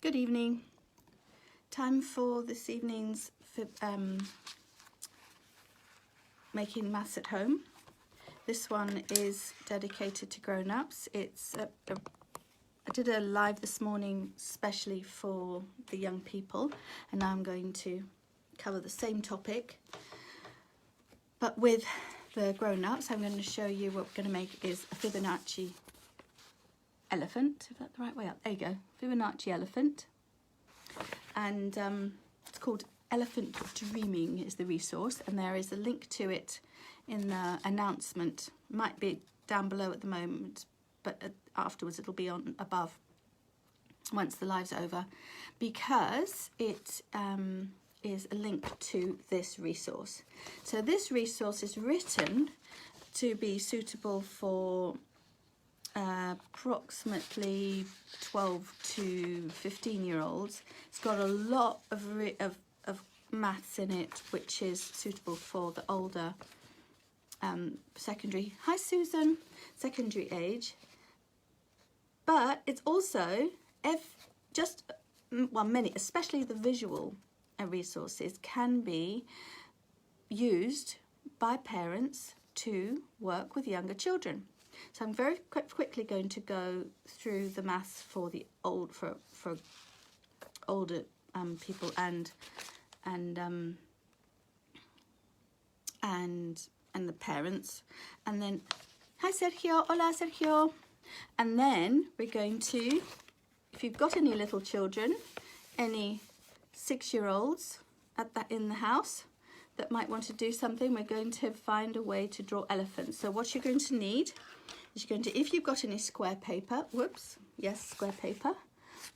Good evening. Time for this evening's making maths at home. This one is dedicated to grown-ups. I did a live this morning specially for the young people, and now I'm going to cover the same topic, but with the grown-ups. I'm going to show you what we're going to make is a Fibonacci elephant. Is that the right way up? There you go. Fibonacci elephant. And it's called Elephant Dreaming is the resource, and there is a link to it in the announcement. Might be down below at the moment, but afterwards it'll be on above once the live's over, because it is a link to this resource. So this resource is written to be suitable for approximately 12 to 15-year-olds. It's got a lot of maths in it, which is suitable for the older secondary. Hi Susan, secondary age. But it's also many, especially the visual resources, can be used by parents to work with younger children. So I'm very quickly going to go through the maths for the older people and the parents, and then hi Sergio, hola Sergio, and then we're going to, if you've got any little children, any 6-year-olds in the house that might want to do something, we're going to find a way to draw elephants. So what you're going to need is if you've got any square paper, square paper,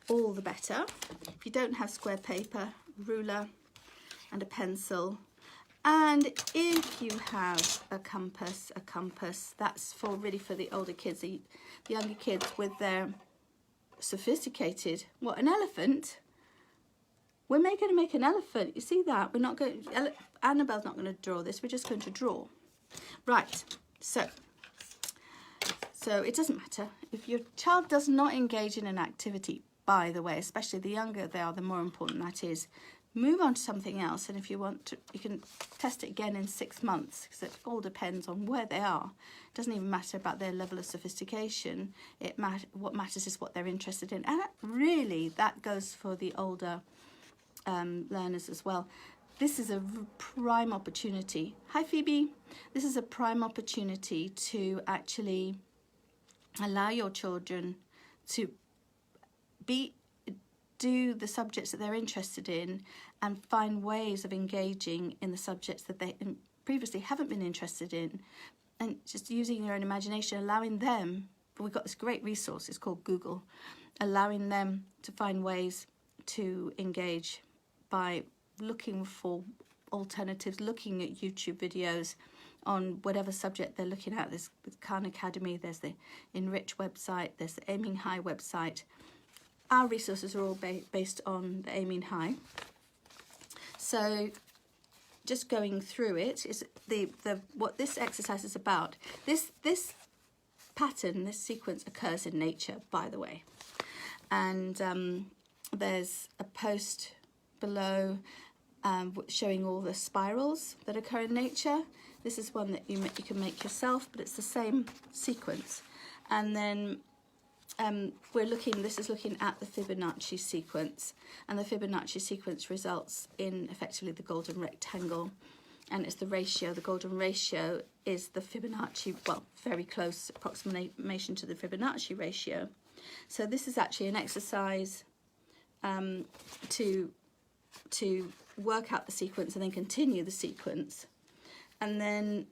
all the better. If you don't have square paper, ruler and a pencil. And if you have a compass, that's really for the older kids, the younger kids with their sophisticated, an elephant? We're going to make an elephant. You see that? We're not going, Annabelle's not going to draw this. We're just going to draw. Right, so it doesn't matter. If your child does not engage in an activity, by the way, especially the younger they are, the more important that is, move on to something else. And if you want to, you can test it again in 6 months, because it all depends on where they are. It doesn't even matter about their level of sophistication. What matters is what they're interested in. And really, that goes for the older learners as well. This is a prime opportunity. Hi Phoebe. This is a prime opportunity to actually allow your children to do the subjects that they're interested in and find ways of engaging in the subjects that they previously haven't been interested in, and just using their own imagination, allowing them, we've got this great resource, it's called Google, allowing them to find ways to engage by looking for alternatives, looking at YouTube videos on whatever subject they're looking at. There's the Khan Academy, there's the Enrich website, there's the Aiming High website. Our resources are all based on the Aiming High. So just going through it is what this exercise is about. This pattern, this sequence occurs in nature, by the way. And there's a post below showing all the spirals that occur in nature. This is one that you can make yourself, but it's the same sequence. And then this is looking at the Fibonacci sequence, and the Fibonacci sequence results in effectively the golden rectangle, and it's the ratio. The golden ratio is the Fibonacci, very close approximation to the Fibonacci ratio. So this is actually an exercise to work out the sequence and then continue the sequence, and then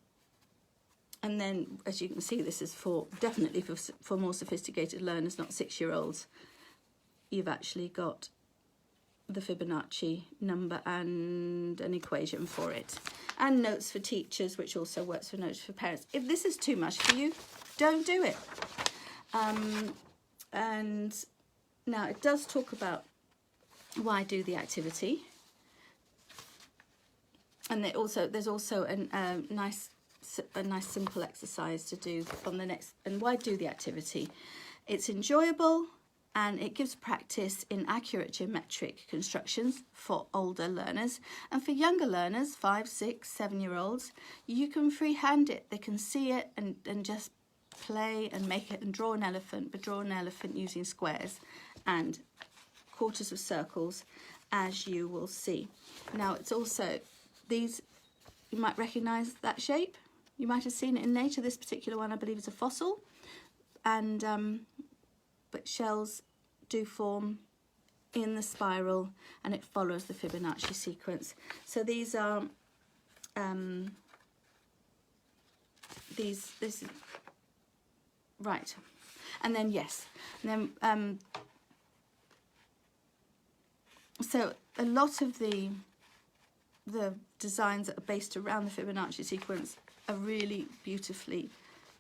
as you can see, this is definitely for more sophisticated learners, not 6-year-olds. You've actually got the Fibonacci number and an equation for it, and notes for teachers, which also works for notes for parents. If this is too much for you, don't do it. And now it does talk about why do the activity, and there's also a nice simple exercise to do on the next. And why do the activity? It's enjoyable, and it gives practice in accurate geometric constructions for older learners. And for younger learners, 5, 6, 7-year-olds, you can freehand it. They can see it and just play and make it and draw an elephant, but draw an elephant using squares and quarters of circles, as you will see. Now it's also these, you might recognise that shape. You might have seen it in nature. This particular one I believe is a fossil, and but shells do form in the spiral, and it follows the Fibonacci sequence. So these are this is right, and then yes, and then so a lot of the designs that are based around the Fibonacci sequence are really beautifully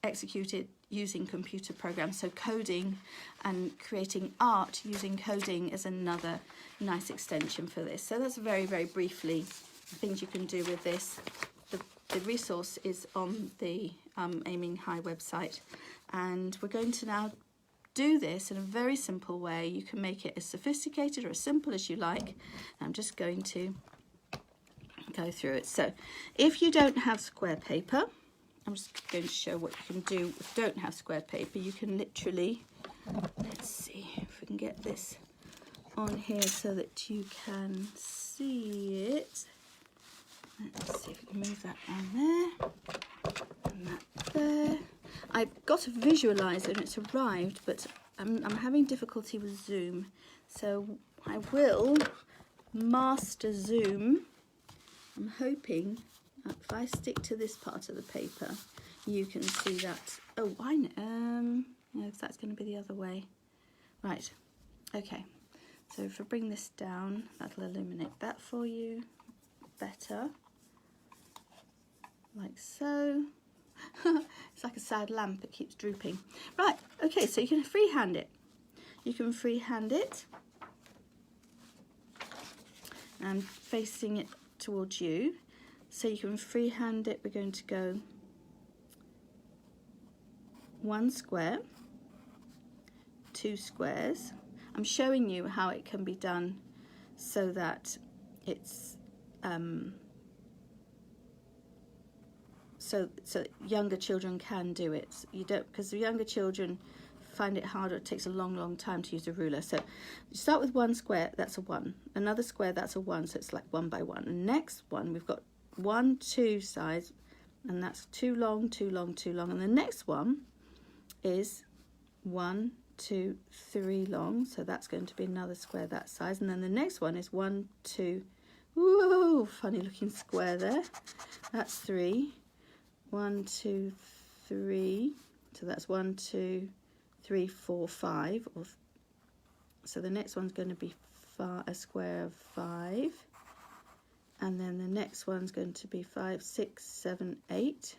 executed using computer programs. So coding and creating art using coding is another nice extension for this. So that's very, very briefly things you can do with this. The resource is on the Aiming High website, and we're going to now do this in a very simple way. You can make it as sophisticated or as simple as you like. I'm just going to go through it. So if you don't have square paper, I'm just going to show what you can do if you don't have square paper. You can literally, let's see if we can get this on here so that you can see it. Let's see if we can move that on there and that there. I've got a visualizer and it's arrived, but I'm having difficulty with Zoom, so I will master Zoom. I'm hoping that if I stick to this part of the paper, you can see that. Oh, I know. No, that's going to be the other way. Right. Okay. So if I bring this down, that'll illuminate that for you better, like so. It's like a sad lamp, it keeps drooping. Right, okay, so you can freehand it. You can freehand it. And facing it towards you. So you can freehand it. We're going to go 1 square, 2 squares. I'm showing you how it can be done so that it's so younger children can do it. You don't, because the younger children find it harder. It takes a long time to use a ruler. So you start with 1 square, that's a 1. Another square, that's a 1, so it's like 1 by 1. The next one, we've got 1, 2 sides, and that's too long. And the next one is 1, 2, 3 long, so that's going to be another square that size. And then the next one is 1, 2, whoa, funny looking square there. That's 3. 1, 2, 3. So that's 1, 2, 3, 4, 5. So the next one's going to be a square of 5. And then the next one's going to be 5, 6, 7, 8.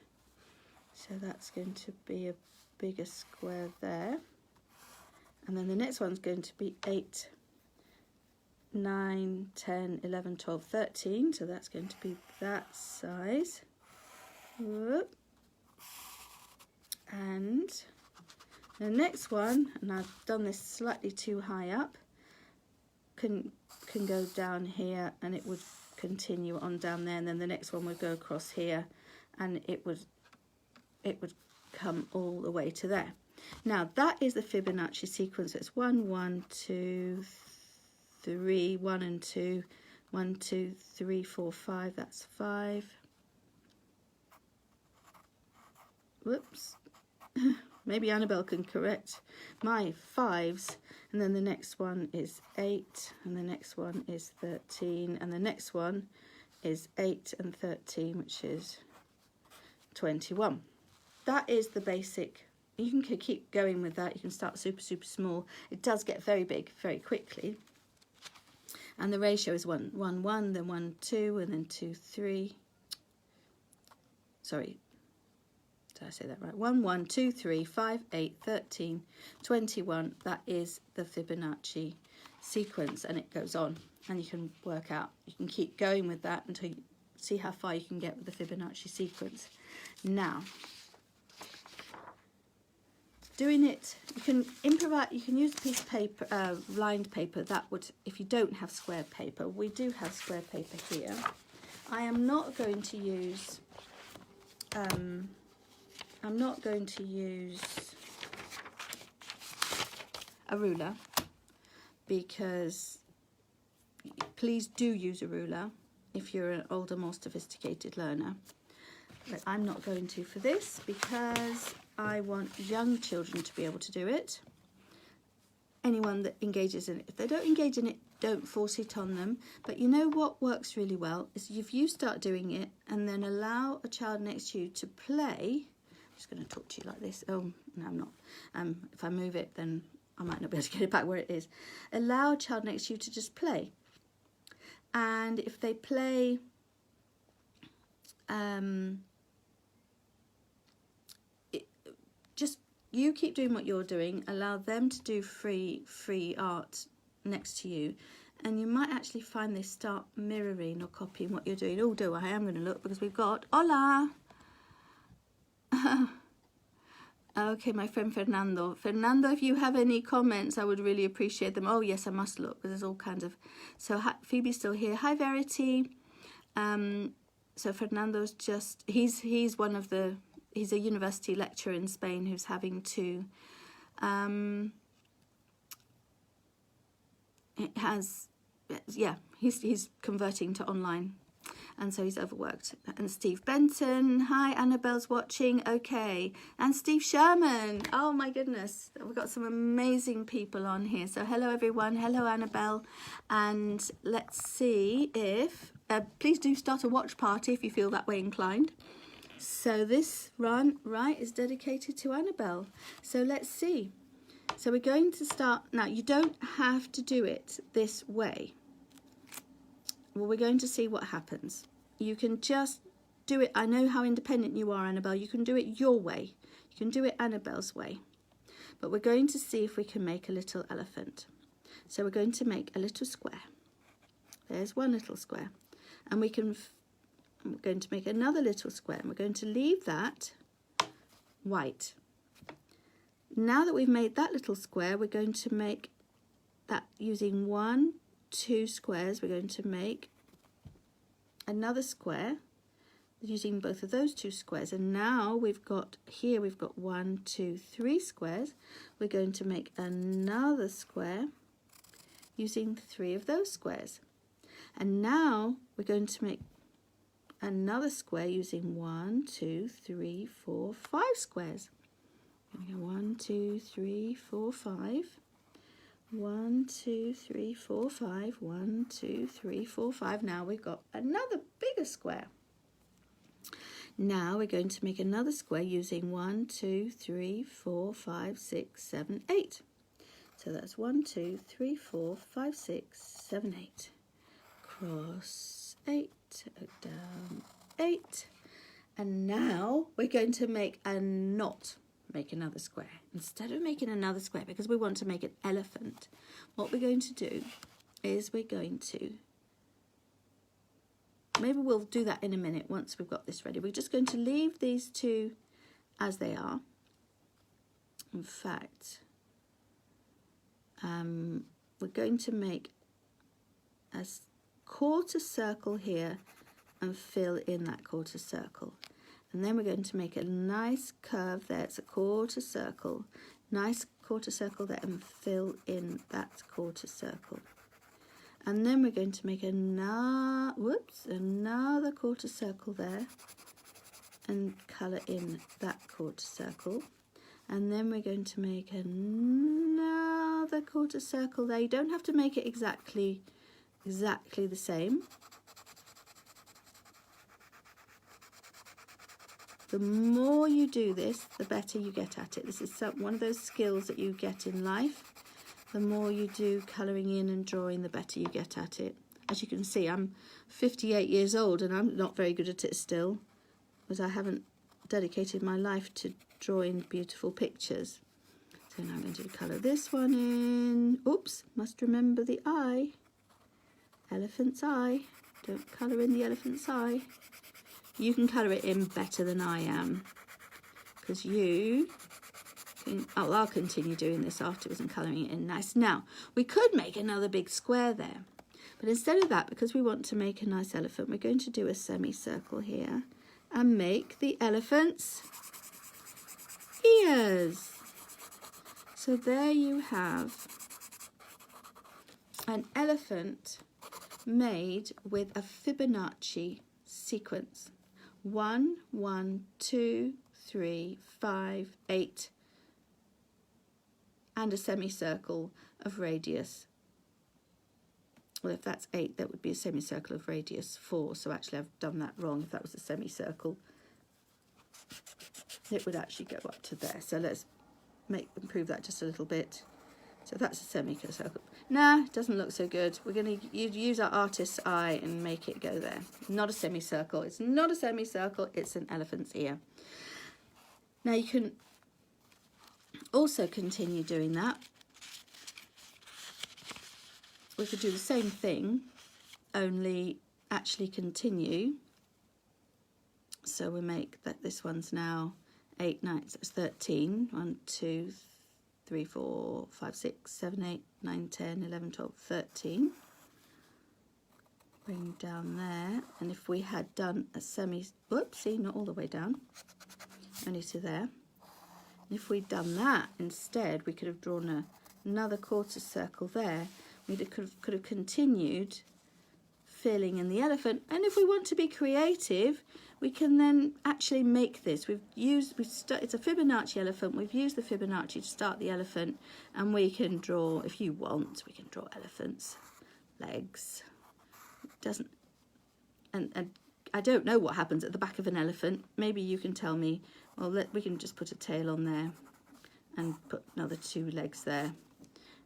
So that's going to be a bigger square there. And then the next one's going to be 8, 9, 10, 11, 12, 13. So that's going to be that size. Whoop. And the next one, and I've done this slightly too high up, can go down here, and it would continue on down there, and then the next one would go across here, and it would come all the way to there. Now that is the Fibonacci sequence. It's 1, 1, 2, 3, 1 and 2, 1, 2, 3, 4, 5. That's 5. Whoops. Maybe Annabelle can correct my 5s. And then the next one is 8, and the next one is 13, and the next one is 8 and 13, which is 21. That is the basic. You can keep going with that. You can start super small. It does get very big very quickly. And the ratio is 1, 1, 1, then 1, 2, and then 2, 3. Sorry. Did I say that right? 1, 1, 2, 3, 5, 8, 13, 21. That is the Fibonacci sequence, and it goes on, and you can work out. You can keep going with that until you see how far you can get with the Fibonacci sequence. Now, to doing it, you can improvise, you can use a piece of paper, lined paper. That would, if you don't have square paper, we do have square paper here. I am not going to use, a ruler, because please do use a ruler if you're an older, more sophisticated learner. But I'm not going to for this, because I want young children to be able to do it. Anyone that engages in it. If they don't engage in it, don't force it on them. But you know what works really well is if you start doing it and then allow a child next to you to play. I'm just going to talk to you like this. Oh, no, I'm not. If I move it, then I might not be able to get it back where it is. Allow a child next to you to just play. And if they play, just you keep doing what you're doing. Allow them to do free art next to you, and you might actually find they start mirroring or copying what you're doing. Although I am going to look, because we've got hola. Okay, my friend Fernando. Fernando, if you have any comments, I would really appreciate them. Oh, yes, I must look, because there's all kinds of... So hi, Phoebe's still here. Hi, Verity. So Fernando's just... He's one of the... He's a university lecturer in Spain who's having to... he's converting to online. And so he's overworked. And Steve Benton, hi, Annabelle's watching, okay. And Steve Sherman, oh my goodness, we've got some amazing people on here. So hello everyone, hello Annabelle. And let's see if, please do start a watch party if you feel that way inclined. So this run, right, is dedicated to Annabelle. So let's see. So we're going to start, now you don't have to do it this way. Well, we're going to see what happens. You can just do it. I know how independent you are, Annabelle. You can do it your way. You can do it Annabelle's way. But we're going to see if we can make a little elephant. So we're going to make a little square. There's one little square. And we're going to make another little square. And we're going to leave that white. Now that we've made that little square, we're going to make that using 1, 2 squares. We're going to make another square using both of those 2 squares, and now we've got 1, 2, 3 squares. We're going to make another square using 3 of those squares, and now we're going to make another square using 1, 2, 3, 4, 5 squares. 1, 2, 3, 4, 5. 1, 2, 3, 4, 5. 1, 2, 3, 4, 5. Now we've got another bigger square. Now we're going to make another square using 1, 2, 3, 4, 5, 6, 7, 8. So that's 1, 2, 3, 4, 5, 6, 7, 8. Cross 8, down 8. And now we're going to make a knot. Make another square. Instead of making another square, because we want to make an elephant, what we're going to do is we're going to, maybe we'll do that in a minute once we've got this ready. We're just going to leave these 2 as they are. In fact, we're going to make a quarter circle here and fill in that quarter circle. And then we're going to make a nice curve there. It's a quarter circle. Nice quarter circle there and fill in that quarter circle. And then we're going to make another quarter circle there and colour in that quarter circle. And then we're going to make another quarter circle there. You don't have to make it exactly the same. The more you do this, the better you get at it. This is one of those skills that you get in life. The more you do colouring in and drawing, the better you get at it. As you can see, I'm 58 years old and I'm not very good at it still, because I haven't dedicated my life to drawing beautiful pictures. So now I'm going to colour this one in. Oops, must remember the eye. Elephant's eye. Don't colour in the elephant's eye. You can colour it in better than I am, because you I'll continue doing this afterwards and colouring it in nice. Now, we could make another big square there. But instead of that, because we want to make a nice elephant, we're going to do a semicircle here and make the elephant's ears. So there you have an elephant made with a Fibonacci sequence. 1, 1, 2, 3, 5, 8, and a semicircle of radius. Well, if that's 8, that would be a semicircle of radius 4. So actually I've done that wrong. If that was a semicircle, it would actually go up to there. So let's improve that just a little bit. So that's a semicircle. Nah, it doesn't look so good. We're going to use our artist's eye and make it go there. Not a semicircle. It's not a semicircle. It's an elephant's ear. Now you can also continue doing that. We could do the same thing, only actually continue. So we make that this one's now 8, 9, so it's 13. 1, 2, 3, 4, 5, 6, 7, 8, 9, 10, 11, 12, 13. Bring down there. And if we had done a whoopsie, not all the way down, only to there. And if we'd done that instead, we could have drawn another quarter circle there. We could have continued filling in the elephant. And if we want to be creative, we can then actually make this. It's a Fibonacci elephant. We've used the Fibonacci to start the elephant, and we can draw, if you want, we can draw elephants' legs. And I don't know what happens at the back of an elephant. Maybe you can tell me. Well, we can just put a tail on there and put another 2 legs there.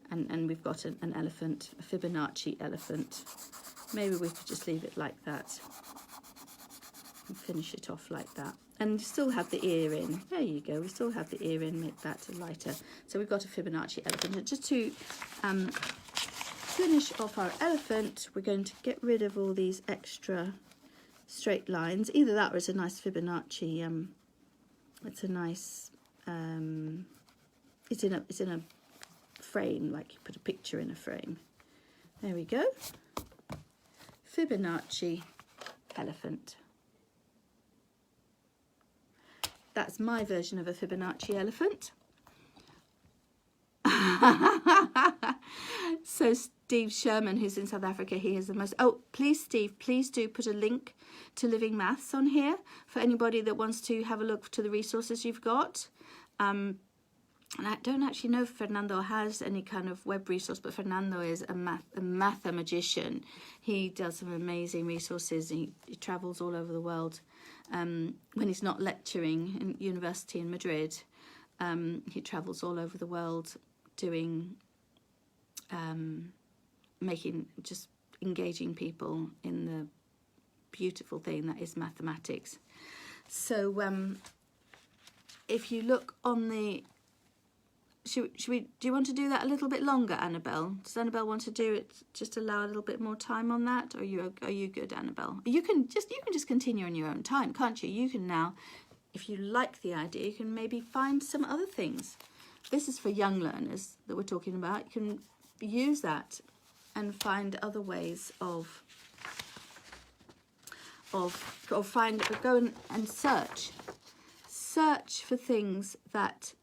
And we've got an elephant, a Fibonacci elephant. Maybe we could just leave it like that and finish it off like that. And you still have the ear in. There you go. We still have the ear in, make that lighter. So we've got a Fibonacci elephant. And just to finish off our elephant, we're going to get rid of all these extra straight lines. Either that or it's a nice Fibonacci. It's a nice, it's in a frame, like you put a picture in a frame. There we go. Fibonacci elephant. That's my version of a Fibonacci elephant. So Steve Sherman, who's in South Africa, he is the most... Oh, please, Steve, please do put a link to Living Maths on here for anybody that wants to have a look to the resources you've got. And I don't actually know if Fernando has any kind of web resource, but Fernando is a mathemagician. He does some amazing resources. He travels all over the world. When he's not lecturing in university in Madrid, he travels all over the world doing, just engaging people in the beautiful thing that is mathematics. So if you look on the... do you want to do that a little bit longer, Annabelle? Does Annabelle want to do it, just allow a little bit more time on that? Or are you good, Annabelle? You can just continue on your own time, can't you? You can now, if you like the idea, you can maybe find some other things. This is for young learners that we're talking about. You can use that and find other ways of go and search for things that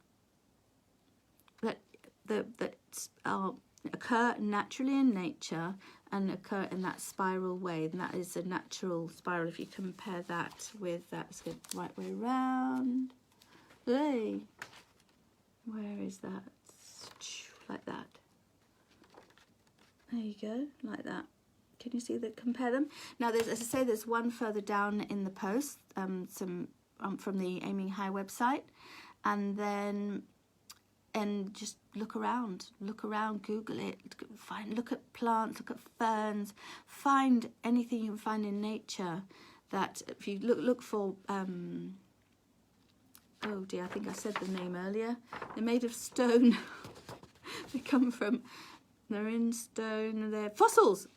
occur naturally in nature and occur in that spiral way, and that is a natural spiral. If you compare that with that, let's go the right way around. Hey, where is that? Like that. There you go, like that. Can you see that? Compare them. Now, as I say, there's one further down in the post, from the Aiming High website, and just look around, Google it, look at plants, look at ferns, find anything you can find in nature that, if you look for, oh dear, I think I said the name earlier. They're made of stone. They're in stone, they're fossils.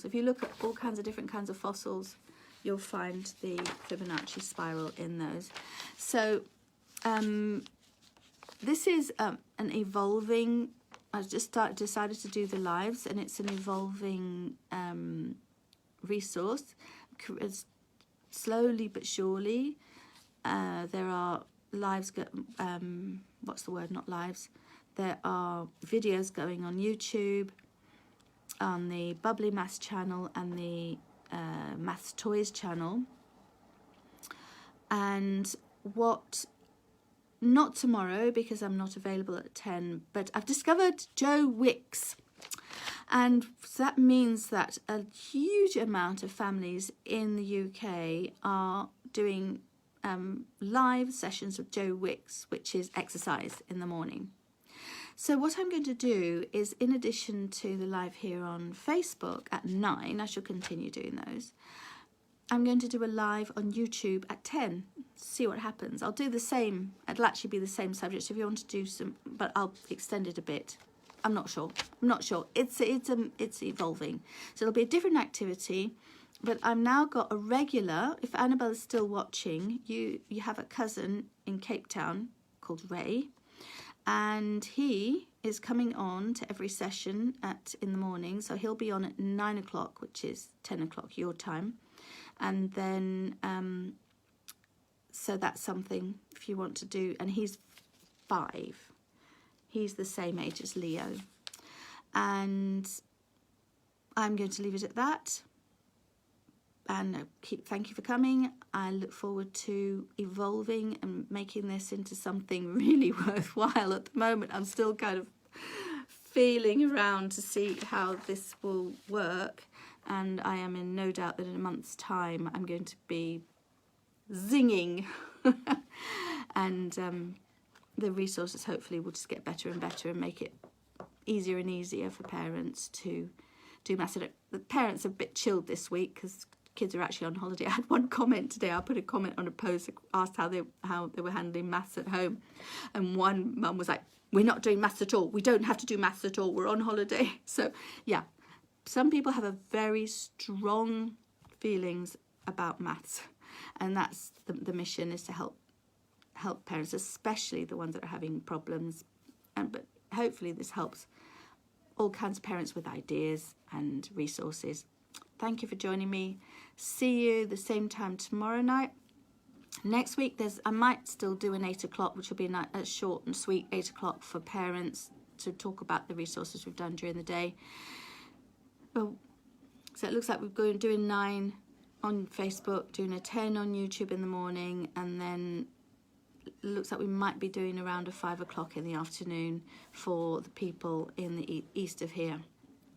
If you look at all kinds of different kinds of fossils, you'll find the Fibonacci spiral in those. So, this is an evolving, I've just decided to do the lives, and it's an evolving resource. Slowly but surely, there are lives, what's the word, not lives, there are videos going on YouTube, on the Bubbly Maths channel and the Maths Toys channel. And not tomorrow because I'm not available at 10, but I've discovered Joe Wicks. And so that means that a huge amount of families in the UK are doing live sessions with Joe Wicks, which is exercise in the morning. So what I'm going to do is, in addition to the live here on Facebook at 9, I shall continue doing those, I'm going to do a live on YouTube at 10, see what happens. I'll do the same, it'll actually be the same subject, so if you want to do some, but I'll extend it a bit. I'm not sure. It's evolving. So it'll be a different activity, but I've now got a regular, if Annabelle is still watching, you have a cousin in Cape Town called Ray, and he is coming on to every session in the morning, so he'll be on at 9 o'clock, which is 10 o'clock your time. And then, so that's something if you want to do, and he's 5. He's the same age as Leo. And I'm going to leave it at that. And thank you for coming. I look forward to evolving and making this into something really worthwhile. At the moment, I'm still kind of feeling around to see how this will work. And I am in no doubt that in a month's time, I'm going to be zinging. And the resources hopefully will just get better and better and make it easier and easier for parents to do maths. The parents are a bit chilled this week because kids are actually on holiday. I had one comment today. I put a comment on a post, asked how they were handling maths at home, and one mum was like, "We're not doing maths at all. We don't have to do maths at all. We're on holiday." So yeah, some people have a very strong feelings about maths, and that's the mission, is to help parents, especially the ones that are having problems. But hopefully this helps all kinds of parents with ideas and resources. Thank you for joining me. See you the same time tomorrow night. Next week, I might still do an 8 o'clock, which will be a short and sweet 8 o'clock for parents to talk about the resources we've done during the day. Well, so it looks like we're going doing 9 on Facebook, doing a 10 on YouTube in the morning, and then it looks like we might be doing around a 5 o'clock in the afternoon for the people in the east of here.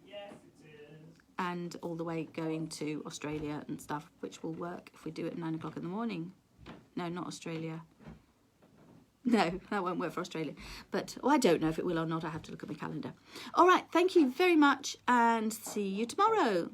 Yes, it is. And all the way going to Australia and stuff, which will work if we do it at 9 o'clock in the morning. No, not Australia. No, that won't work for Australia. But I don't know if it will or not. I have to look at my calendar. All right, thank you very much, and see you tomorrow.